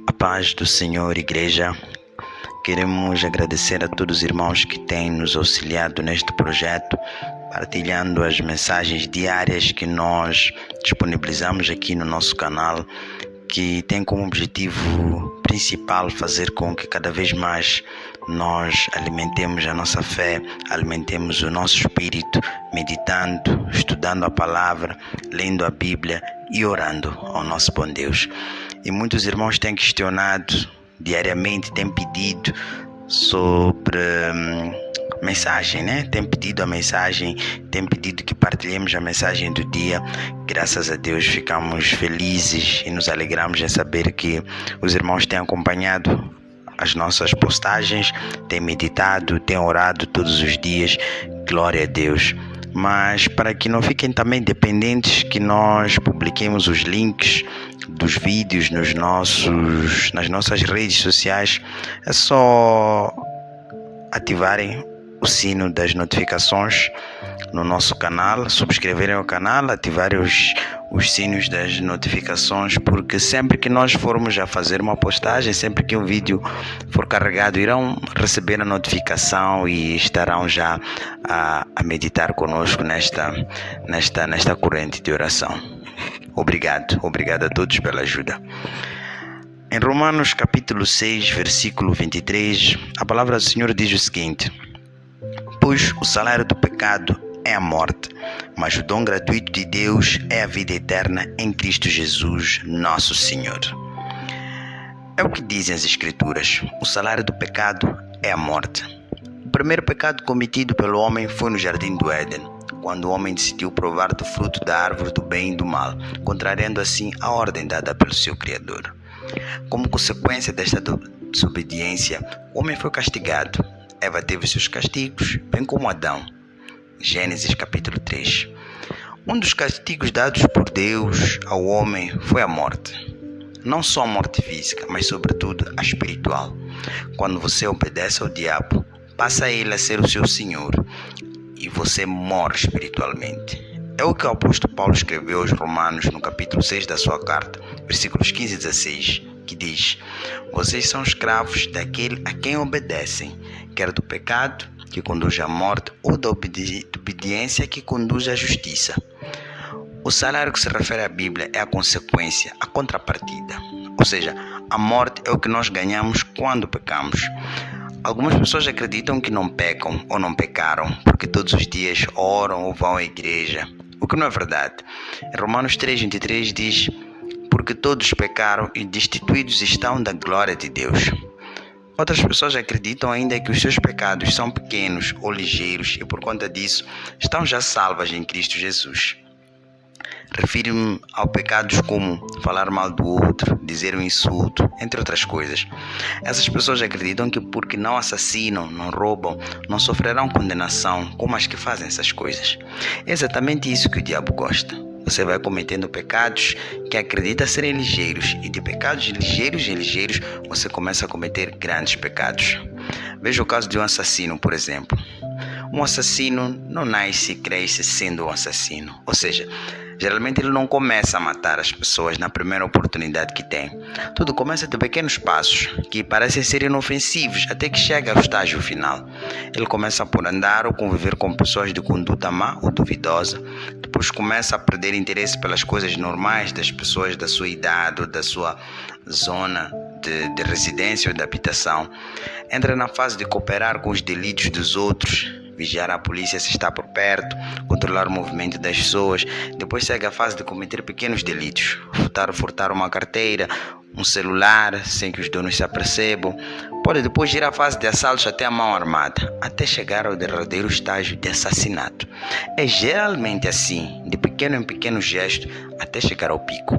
A paz do Senhor, igreja. Queremos agradecer a todos os irmãos que têm nos auxiliado neste projeto, partilhando as mensagens diárias que nós disponibilizamos aqui no nosso canal, que tem como objetivo principal fazer com que cada vez mais nós alimentemos a nossa fé, alimentemos o nosso espírito, meditando, estudando a palavra, lendo a Bíblia e orando ao nosso bom Deus. E muitos irmãos têm questionado diariamente, têm pedido sobre mensagem, né? Tem pedido a mensagem, tem pedido que partilhemos a mensagem do dia. Graças a Deus ficamos felizes e nos alegramos em saber que os irmãos têm acompanhado as nossas postagens, têm meditado, têm orado todos os dias. Glória a Deus. Mas para que não fiquem também dependentes que nós publiquemos os links dos vídeos nas nossas redes sociais, é só ativarem o sino das notificações no nosso canal, subscreverem o canal, ativarem os sinos das notificações, porque sempre que nós formos a fazer uma postagem, sempre que um vídeo for carregado, irão receber a notificação e estarão já a meditar conosco nesta corrente de oração. Obrigado a todos pela ajuda. Em Romanos capítulo 6, versículo 23, a palavra do Senhor diz o seguinte: pois o salário do pecado é a morte, mas o dom gratuito de Deus é a vida eterna em Cristo Jesus, nosso Senhor. É o que dizem as Escrituras: o salário do pecado é a morte. O primeiro pecado cometido pelo homem foi no jardim do Éden, quando o homem decidiu provar do fruto da árvore do bem e do mal, contrariando assim a ordem dada pelo seu Criador. Como consequência desta desobediência, o homem foi castigado. Eva teve seus castigos, bem como Adão. Gênesis capítulo 3. Um dos castigos dados por Deus ao homem foi a morte. Não só a morte física, mas sobretudo a espiritual. Quando você obedece ao diabo, passa ele a ser o seu senhor e você morre espiritualmente. É o que o apóstolo Paulo escreveu aos Romanos no capítulo 6 da sua carta, versículos 15 e 16, que diz: vocês são escravos daquele a quem obedecem, quer do pecado, que conduz à morte, ou da obediência, que conduz à justiça. O salário que se refere à Bíblia é a consequência, a contrapartida. Ou seja, a morte é o que nós ganhamos quando pecamos. Algumas pessoas acreditam que não pecam ou não pecaram porque todos os dias oram ou vão à igreja, o que não é verdade. Em Romanos 3:23 diz: porque todos pecaram e destituídos estão da glória de Deus. Outras pessoas acreditam ainda que os seus pecados são pequenos ou ligeiros e por conta disso estão já salvas em Cristo Jesus. Refiro-me a pecados como falar mal do outro, dizer um insulto, entre outras coisas. Essas pessoas acreditam que porque não assassinam, não roubam, não sofrerão condenação como as que fazem essas coisas. É exatamente isso que o diabo gosta. Você vai cometendo pecados que acredita serem ligeiros, e de pecados ligeiros em ligeiros você começa a cometer grandes pecados. Veja o caso de um assassino, por exemplo. Um assassino não nasce e cresce sendo um assassino. Ou seja, geralmente ele não começa a matar as pessoas na primeira oportunidade que tem. Tudo começa de pequenos passos, que parecem ser inofensivos, até que chega ao estágio final. Ele começa por andar ou conviver com pessoas de conduta má ou duvidosa. Depois começa a perder interesse pelas coisas normais das pessoas da sua idade ou da sua zona de residência ou de habitação. Entra na fase de cooperar com os delitos dos outros, vigiar a polícia se está por perto, controlar o movimento das pessoas. Depois segue a fase de cometer pequenos delitos, furtar uma carteira, um celular, sem que os donos se apercebam. Pode depois ir à fase de assaltos até a mão armada, até chegar ao derradeiro estágio de assassinato. É geralmente assim, de pequeno em pequeno gesto, até chegar ao pico.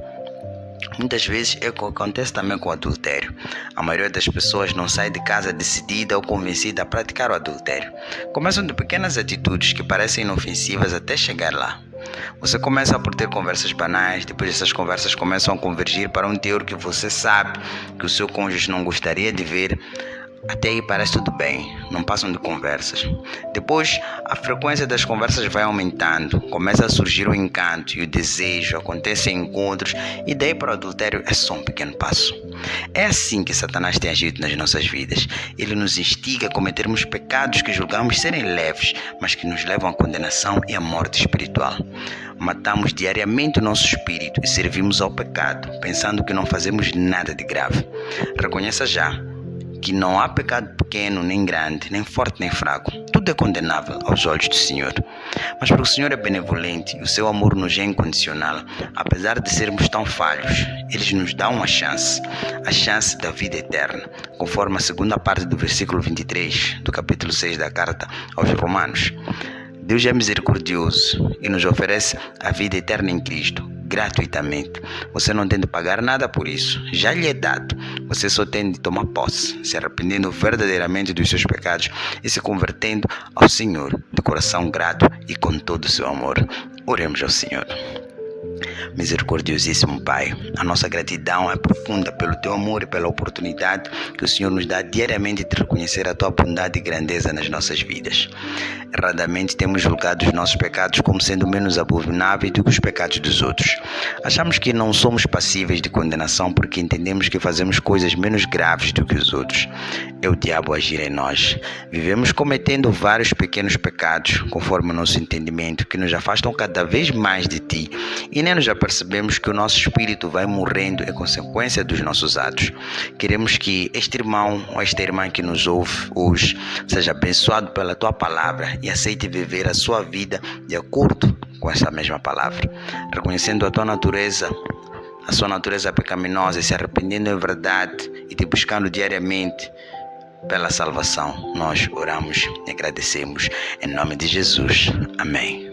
Muitas vezes é o que acontece também com o adultério. A maioria das pessoas não sai de casa decidida ou convencida a praticar o adultério. Começam de pequenas atitudes que parecem inofensivas até chegar lá. Você começa por ter conversas banais, depois essas conversas começam a convergir para um teor que você sabe que o seu cônjuge não gostaria de ver. Até aí parece tudo bem, não passam de conversas. Depois, a frequência das conversas vai aumentando, começa a surgir o encanto e o desejo, acontecem encontros e daí para o adultério é só um pequeno passo. É assim que Satanás tem agido nas nossas vidas. Ele nos instiga a cometermos pecados que julgamos serem leves, mas que nos levam à condenação e à morte espiritual. Matamos diariamente o nosso espírito e servimos ao pecado, pensando que não fazemos nada de grave. Reconheça já que não há pecado pequeno, nem grande, nem forte, nem fraco. Tudo é condenável aos olhos do Senhor. Mas porque o Senhor é benevolente e o seu amor nos é incondicional, apesar de sermos tão falhos, Ele nos dá uma chance, a chance da vida eterna, conforme a segunda parte do versículo 23 do capítulo 6 da carta aos Romanos. Deus é misericordioso e nos oferece a vida eterna em Cristo, gratuitamente. Você não tem de pagar nada por isso, já lhe é dado. Você só tem de tomar posse, se arrependendo verdadeiramente dos seus pecados e se convertendo ao Senhor, de coração grato e com todo o seu amor. Oremos ao Senhor. Misericordiosíssimo Pai, a nossa gratidão é profunda pelo Teu amor e pela oportunidade que o Senhor nos dá diariamente de reconhecer a Tua bondade e grandeza nas nossas vidas. Erradamente temos julgado os nossos pecados como sendo menos abomináveis do que os pecados dos outros. Achamos que não somos passíveis de condenação porque entendemos que fazemos coisas menos graves do que os outros. É o diabo agir em nós. Vivemos cometendo vários pequenos pecados, conforme o nosso entendimento, que nos afastam cada vez mais de Ti e nem nos apercebemos que o nosso espírito vai morrendo em consequência dos nossos atos. Queremos que este irmão ou esta irmã que nos ouve hoje seja abençoado pela Tua palavra e aceite viver a sua vida de acordo com essa mesma palavra, reconhecendo a Tua natureza, a sua natureza pecaminosa e se arrependendo em verdade e te buscando diariamente pela salvação. Nós oramos e agradecemos em nome de Jesus. Amém.